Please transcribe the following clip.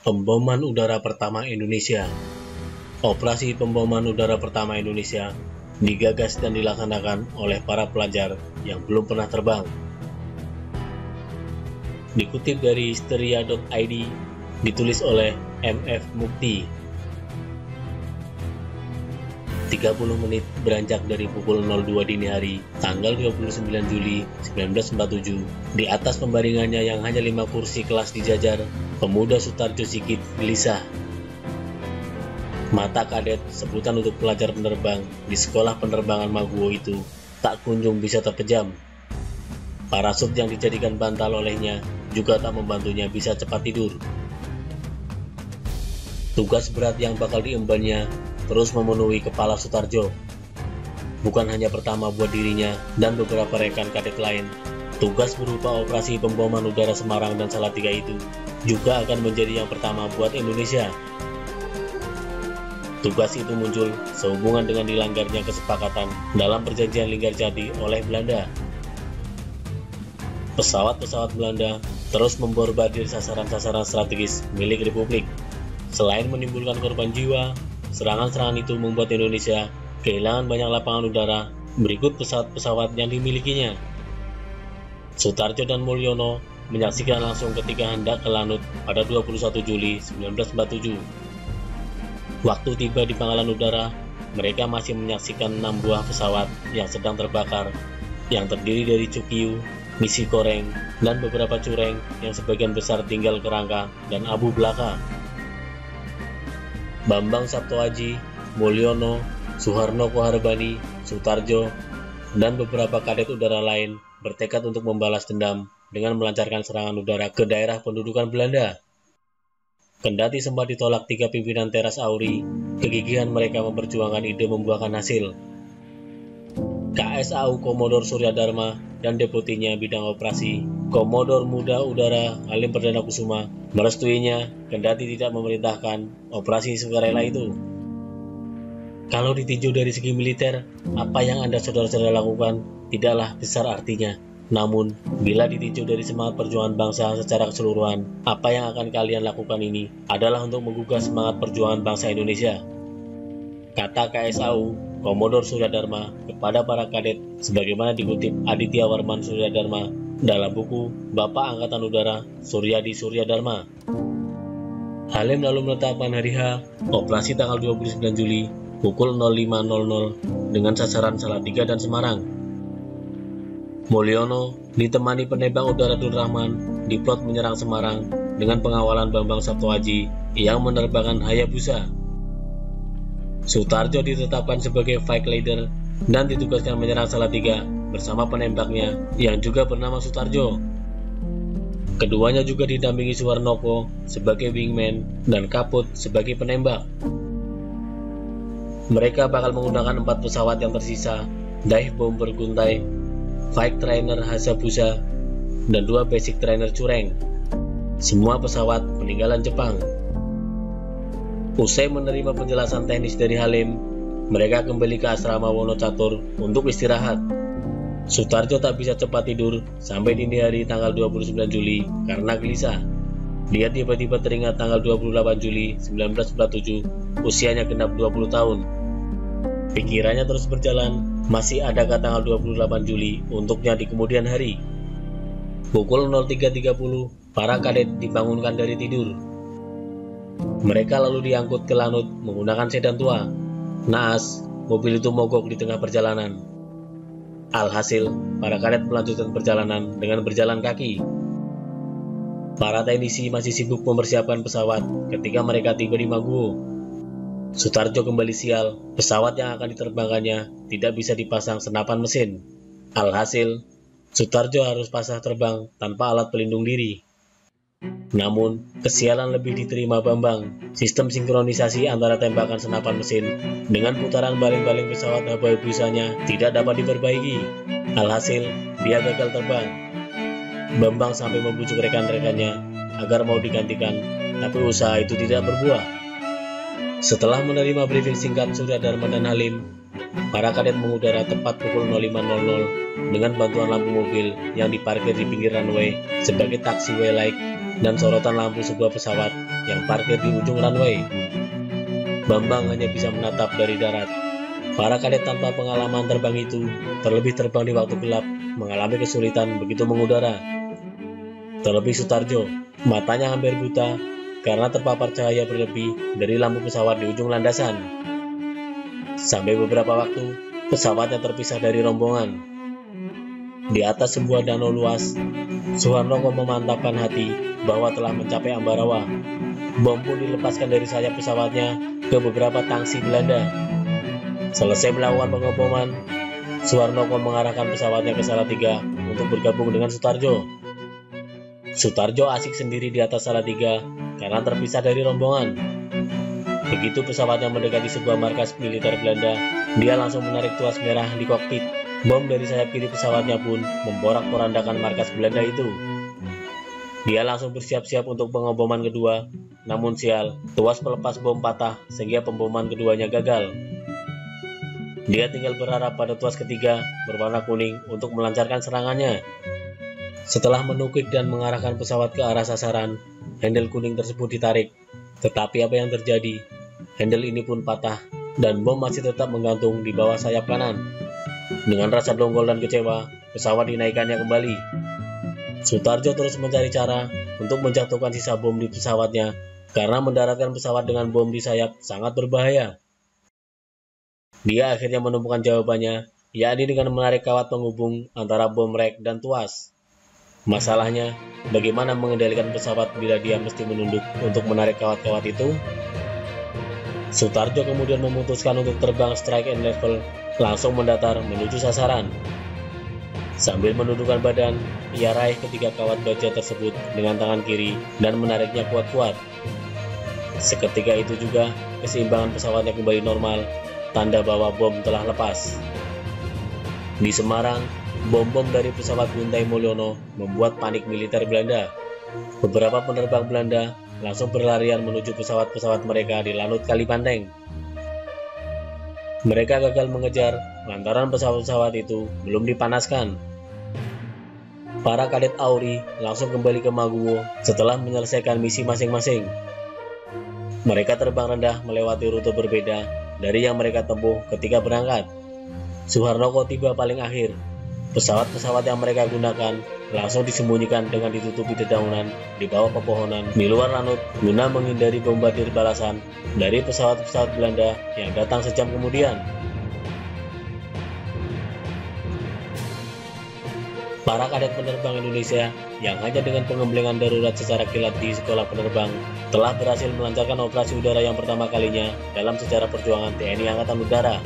Pemboman udara pertama Indonesia. Operasi pemboman udara pertama Indonesia digagas dan dilaksanakan oleh para pelajar yang belum pernah terbang. Dikutip dari histeria.id, ditulis oleh MF Mukti. 30 menit beranjak dari pukul 02 dini hari, tanggal 29 Juli 1947, di atas pembaringannya yang hanya 5 kursi kelas dijajar, pemuda Sutarjo Sigit gelisah. Mata kadet, sebutan untuk pelajar penerbang di sekolah penerbangan Maguwo itu, tak kunjung bisa terpejam. Parasut yang dijadikan bantal olehnya juga tak membantunya bisa cepat tidur. Tugas berat yang bakal diembannya terus memenuhi kepala Sutarjo. Bukan hanya pertama buat dirinya dan beberapa rekan kadet lain, tugas berupa operasi pemboman udara Semarang dan Salatiga itu juga akan menjadi yang pertama buat Indonesia. Tugas itu muncul sehubungan dengan dilanggarnya kesepakatan dalam perjanjian Linggarjati oleh Belanda. Pesawat-pesawat Belanda terus memborbardir sasaran-sasaran strategis milik Republik. Selain menimbulkan korban jiwa, serangan-serangan itu membuat Indonesia kehilangan banyak lapangan udara. Berikut pesawat-pesawat yang dimilikinya. Sutarjo dan Mulyono menyaksikan langsung ketika hendak ke Lanut pada 21 Juli 1947. Waktu tiba di pangkalan udara, mereka masih menyaksikan 6 buah pesawat yang sedang terbakar, yang terdiri dari Cukiu, misi koreng, dan beberapa cureng yang sebagian besar tinggal kerangka dan abu belaka. Bambang Saptoaji, Mulyono, Suharno Koharbani, Sutarjo, dan beberapa kadet udara lain bertekad untuk membalas dendam dengan melancarkan serangan udara ke daerah pendudukan Belanda. Kendati sempat ditolak 3 pimpinan teras AURI, kegigihan mereka memperjuangkan ide membuahkan hasil. KSAU Komodor Surya Dharma dan deputinya bidang operasi, Komodor Muda Udara Halim Perdana Kusuma, merestuinya kendati tidak memerintahkan operasi sukarela itu. Kalau ditinjau dari segi militer, apa yang Anda saudara-saudara lakukan tidaklah besar artinya. Namun, bila ditinjau dari semangat perjuangan bangsa secara keseluruhan, apa yang akan kalian lakukan ini adalah untuk menggugah semangat perjuangan bangsa Indonesia. Kata KSAU Komodor Surya Dharma kepada para kadet sebagaimana dikutip Aditya Warman Surya Dharma dalam buku Bapak Angkatan Udara Suryadi Surya Dharma. Halim lalu menetapkan hari H, operasi tanggal 29 Juli pukul 05.00 dengan sasaran Salatiga dan Semarang. Mulyono ditemani penembak udara Dun Rahman diplot menyerang Semarang dengan pengawalan Bambang Saptoaji yang menerbangkan Hayabusa. Sutarjo ditetapkan sebagai flight leader dan ditugaskan menyerang Salatiga bersama penembaknya yang juga bernama Sutarjo. Keduanya juga didampingi Suwarnoko sebagai wingman dan Kaput sebagai penembak. Mereka bakal menggunakan 4 pesawat yang tersisa, dive bomber Guntai, flight trainer Hayabusa, dan 2 basic trainer Cureng. Semua pesawat peninggalan Jepang. Usai menerima penjelasan teknis dari Halim, mereka kembali ke asrama Wonocatur untuk istirahat. Sutarjo tak bisa cepat tidur sampai dini hari tanggal 29 Juli karena gelisah. Dia tiba-tiba teringat tanggal 28 Juli 1947, usianya genap 20 tahun. Pikirannya terus berjalan, masih adakah tanggal 28 Juli untuknya di kemudian hari? Pukul 03.30, para kadet dibangunkan dari tidur. Mereka lalu diangkut ke Lanut menggunakan sedan tua. Naas, mobil itu mogok di tengah perjalanan. Alhasil, para kadet melanjutkan perjalanan dengan berjalan kaki. Para teknisi masih sibuk mempersiapkan pesawat ketika mereka tiba di Maguwo. Sutarjo kembali sial, pesawat yang akan diterbangkannya tidak bisa dipasang senapan mesin. Alhasil, Sutarjo harus pasrah terbang tanpa alat pelindung diri. Namun, kesialan lebih diterima Bambang. Sistem sinkronisasi antara tembakan senapan mesin dengan putaran baling-baling pesawat Hayabusanya tidak dapat diperbaiki. Alhasil, dia gagal terbang. Bambang sampai membujuk rekan-rekannya agar mau digantikan, tapi usaha itu tidak berbuah. Setelah menerima briefing singkat Surya Dharma dan Halim, para kadet mengudara tepat pukul 05.00 dengan bantuan lampu mobil yang diparkir di pinggir runway sebagai taxiway light dan sorotan lampu sebuah pesawat yang parkir di ujung runway. Bambang hanya bisa menatap dari darat. Para kadet tanpa pengalaman terbang itu, terlebih terbang di waktu gelap, mengalami kesulitan begitu mengudara. Terlebih Sutarjo, matanya hampir buta karena terpapar cahaya berlebih dari lampu pesawat di ujung landasan. Sampai beberapa waktu, pesawatnya terpisah dari rombongan. Di atas sebuah danau luas, Suharnoko memantapkan hati bahwa telah mencapai Ambarawa. Bom pun dilepaskan dari sayap pesawatnya ke beberapa tangsi Belanda. Selesai melakukan pengeboman, Suharnoko mengarahkan pesawatnya ke Salatiga untuk bergabung dengan Sutarjo. Sutarjo asik sendiri di atas Salatiga karena terpisah dari rombongan. Begitu pesawatnya mendekati sebuah markas militer Belanda, dia langsung menarik tuas merah di kokpit. Bom dari sayap kiri pesawatnya pun memporak-porandakan markas Belanda itu. Dia langsung bersiap-siap untuk pengeboman kedua, namun sial, tuas pelepas bom patah sehingga pemboman keduanya gagal. Dia tinggal berharap pada tuas ketiga berwarna kuning untuk melancarkan serangannya. Setelah menukik dan mengarahkan pesawat ke arah sasaran, handle kuning tersebut ditarik. Tetapi apa yang terjadi? Handle ini pun patah dan bom masih tetap menggantung di bawah sayap kanan. Dengan rasa dongkol dan kecewa, pesawat dinaikkannya kembali. Sutarjo terus mencari cara untuk menjatuhkan sisa bom di pesawatnya karena mendaratkan pesawat dengan bom di sayap sangat berbahaya. Dia akhirnya menemukan jawabannya, yakni dengan menarik kawat penghubung antara bom rek dan tuas. Masalahnya, bagaimana mengendalikan pesawat bila dia mesti menunduk untuk menarik kawat-kawat itu? Sutarjo kemudian memutuskan untuk terbang strike and level, langsung mendatar menuju sasaran. Sambil menundukkan badan, ia raih ketiga kawat baja tersebut dengan tangan kiri dan menariknya kuat-kuat. Seketika itu juga, keseimbangan pesawatnya kembali normal, tanda bahwa bom telah lepas. Di Semarang, bom-bom dari pesawat Guntai Mulyono membuat panik militer Belanda. Beberapa penerbang Belanda langsung berlarian menuju pesawat-pesawat mereka di Lanut Kalipanteng. Mereka gagal mengejar lantaran pesawat-pesawat itu belum dipanaskan. Para kadet Auri langsung kembali ke Maguwo setelah menyelesaikan misi masing-masing. Mereka terbang rendah melewati rute berbeda dari yang mereka tempuh ketika berangkat. Suharnoko tiba paling akhir. Pesawat-pesawat yang mereka gunakan langsung disembunyikan dengan ditutupi dedaunan di bawah pepohonan di luar Lanut guna menghindari bombardir balasan dari pesawat-pesawat Belanda yang datang sejam kemudian. Para kadet penerbang Indonesia yang hanya dengan pengembelengan darurat secara kilat di sekolah penerbang telah berhasil melancarkan operasi udara yang pertama kalinya dalam sejarah perjuangan TNI Angkatan Udara.